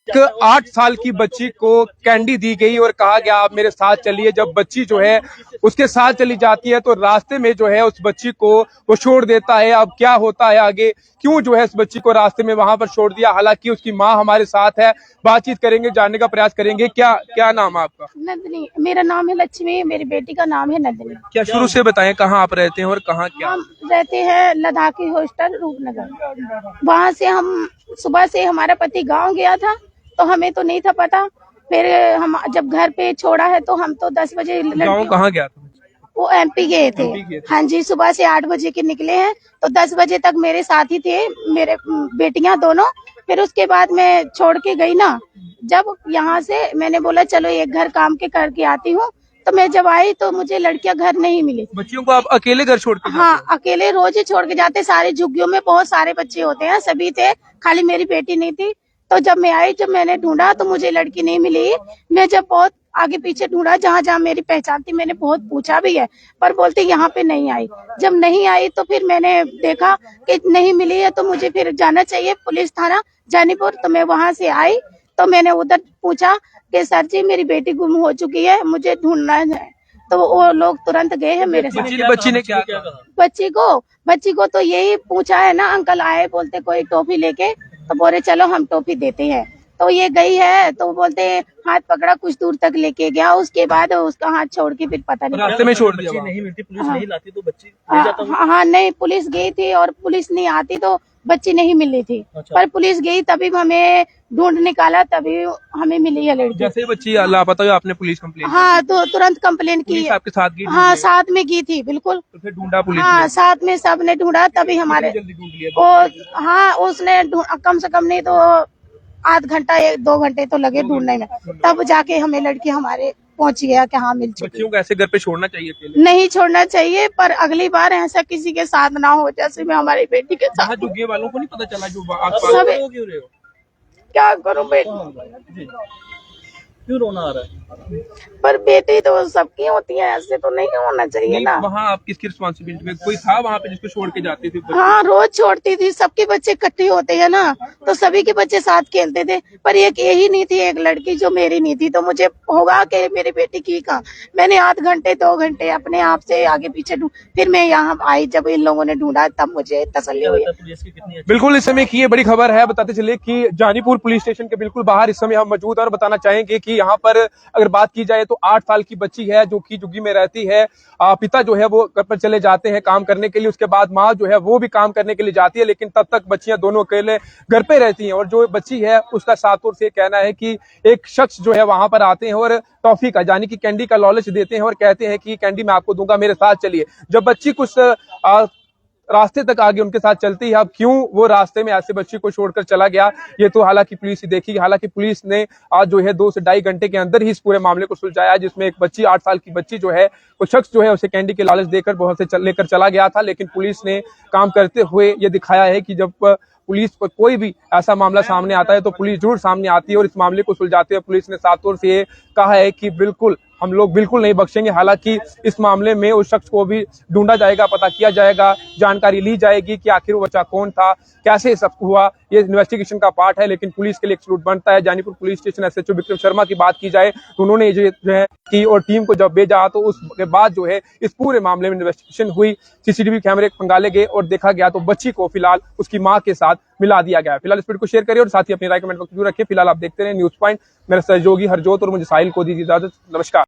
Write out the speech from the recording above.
एक 8 साल की बच्ची को कैंडी दी गई और कहा गया आप मेरे साथ चलिए। जब बच्ची जो है उसके साथ चली जाती है तो रास्ते में जो है उस बच्ची को वो छोड़ देता है। अब क्या होता है आगे, क्यों जो है इस बच्ची को रास्ते में वहां पर छोड़ दिया, हालांकि उसकी माँ हमारे साथ है, बातचीत करेंगे, जानने का प्रयास करेंगे। क्या क्या नाम है आपका? नंदनी, मेरा नाम है लक्ष्मी, मेरी बेटी का नाम है नंदनी। क्या शुरू से बताएं कहाँ आप रहते हैं और कहाँ क्या? हम रहते हैं लद्दाखी हॉस्टल रूपनगर। वहाँ से हम सुबह से हमारा पति गांव गया था तो हमें तो नहीं था पता। फिर हम जब घर पे छोड़ा है तो हम तो 10 बजे गाँव कहाँ गया था? वो एमपी गए थे। हाँ जी, सुबह से 8 बजे के निकले हैं तो 10 बजे तक मेरे साथ ही थे, मेरे बेटियां दोनों। फिर उसके बाद मैं छोड़ के गई ना, जब यहाँ से मैंने बोला चलो एक घर काम के करके आती हूँ, तो मैं जब आई तो मुझे लड़कियां घर नहीं मिली। बच्चियों को आप अकेले घर छोड़ के जाते? हाँ, अकेले रोज ही छोड़ के जाते। सारे झुग्गियों में बहुत सारे बच्चे होते हैं, सभी थे, खाली मेरी बेटी नहीं थी। तो जब मैं आई, जब मैंने ढूंढा तो मुझे लड़की नहीं मिली। मैं जब बहुत आगे पीछे ढूंढा, जहाँ जहाँ मेरी पहचान थी, मैंने बहुत पूछा भी है, पर बोलते यहाँ पे नहीं आई। जब नहीं आई तो फिर मैंने देखा कि नहीं मिली है तो मुझे फिर जाना चाहिए पुलिस थाना जानीपुर। तो मैं वहां से आई तो मैंने उधर पूछा कि सर जी मेरी बेटी गुम हो चुकी है, मुझे ढूंढना है। तो वो लोग तुरंत गए हैं मेरे साथ। बच्ची ने क्या कहा? बच्ची को तो यही पूछा है ना, अंकल आए बोलते कोई टॉफी लेके, तो बोले चलो हम टॉफी देते हैं। तो ये गई है तो बोलते हाथ पकड़ा, कुछ दूर तक लेके गया, उसके बाद उसका हाथ छोड़ के फिर पता नहीं रास्ते में छोड़ दिया। नहीं मिलती, पुलिस नहीं लाती तो बच्ची ले जाता हूं। हाँ नहीं, पुलिस गई थी और पुलिस नहीं आती तो बच्ची नहीं मिली थी। अच्छा। पर पुलिस गई तभी हमें ढूंढ निकाला, तभी हमें मिली है लड़की। जैसे ही बच्ची लापता हुई आपने पुलिस कंप्लेंट? हाँ, तो तुरंत कंप्लेन की। पुलिस आपके साथ गई? हाँ, साथ में की थी, बिल्कुल। तो फिर ढूंढा पुलिस हाँ, ने? साथ में सबने ढूंढा तभी हमारे जल्दी ढूंढ लिया? हाँ, उसने कम से कम नहीं तो आध घंटा 1-2 घंटे तो लगे ढूंढने में, तब जाके हमें लड़की हमारे पहुंच गया कि हाँ मिल चुकी। बच्चियों को ऐसे घर पे छोड़ना चाहिए अकेले? नहीं छोड़ना चाहिए, पर अगली बार ऐसा किसी के साथ ना हो जैसे मैं हमारी बेटी के साथ। झुग्गी वालों को नहीं पता चला जो सब क्यों रहे हो? क्या करूं बेटी, क्यों रोना आ रहा है? पर बेटी तो सबकी होती है, ऐसे तो नहीं होना चाहिए ना। वहाँ आप किसकी रिस्पॉन्सिबिलिटी में, कोई था वहाँ पे जिसको छोड़ के जाती थी? हाँ, रोज छोड़ती थी, सबके बच्चे इकट्ठे होते हैं ना, तो सभी के बच्चे साथ खेलते थे, पर एक यही नहीं थी, एक लड़की जो मेरी नहीं थी। तो मुझे होगा कि मेरी बेटी की कहाँ। मैंने आध घंटे 2 घंटे अपने आप से आगे पीछे फिर मैं यहाँ आई, जब इन लोगों ने ढूंढा तब मुझे तसल्ली हुई। पुलिस की कितनी अच्छी। बिल्कुल, इस समय की ये बड़ी खबर है। बताते चले कि जानीपुर पुलिस स्टेशन के बिल्कुल बाहर इस समय हम मौजूद हैं और बताना चाहेंगे कि यहाँ पर अगर बात की जाए तो 8 साल की बच्ची है जो कि झुग्गी में रहती है। पिता जो है वो घर पर चले जाते हैं काम करने के लिए, उसके बाद माँ जो है वो भी काम करने के लिए जाती है, लेकिन तब तक बच्चियां दोनों अकेले घर पे रहती हैं। और जो बच्ची है उसका सातुर से कहना है कि एक शख्स जो है वहां पर आते हैं और टॉफी का यानी कि कैंडी का लालच देते हैं और कहते हैं कि कैंडी मैं आपको दूंगा, मेरे साथ चलिए। जब बच्ची कुछ रास्ते तक आगे उनके साथ चलती है, अब क्यों वो रास्ते में ऐसे बच्ची को छोड़कर चला गया ये तो हालांकि पुलिस ही देखेगी। हालांकि पुलिस ने आज जो है 2 से ढाई घंटे के अंदर ही इस पूरे मामले को सुलझाया, जिसमें एक बच्ची 8 साल की बच्ची जो है वो शख्स जो है उसे कैंडी के लालच देकर बहुत से लेकर चला गया था। लेकिन पुलिस ने काम करते हुए ये दिखाया है कि जब पुलिस पर कोई भी ऐसा मामला सामने आता है तो पुलिस जरूर सामने आती है और इस मामले को सुलझाते हुए पुलिस ने साफ तौर से ये कहा है कि बिल्कुल हम लोग बिल्कुल नहीं बख्शेंगे। हालांकि इस मामले में उस शख्स को भी ढूंढा जाएगा, पता किया जाएगा, जानकारी ली जाएगी कि आखिर वो बच्चा कौन था, कैसे सब हुआ, ये इन्वेस्टिगेशन का पार्ट है। लेकिन पुलिस के लिए एक सलूट बनता है। Janipur police station SHO Vikram Sharma की बात की जाए तो उन्होंने जो है की और टीम को जब भेजा तो उसके बाद जो है इस पूरे मामले में इन्वेस्टिगेशन हुई, सीसीटीवी कैमरे खंगाले गए और देखा गया तो बच्ची को फिलहाल उसकी माँ के साथ मिला दिया गया। फिलहाल इस वीडियो को शेयर करिए और साथ ही अपनी राय कमेंट बॉक्स में जरूर रखिए। फिलहाल आप देखते रहे न्यूज पॉइंट। मेरे सहयोगी हरजोत और मुझे साहिल को दीजिए इजाजत। नमस्कार।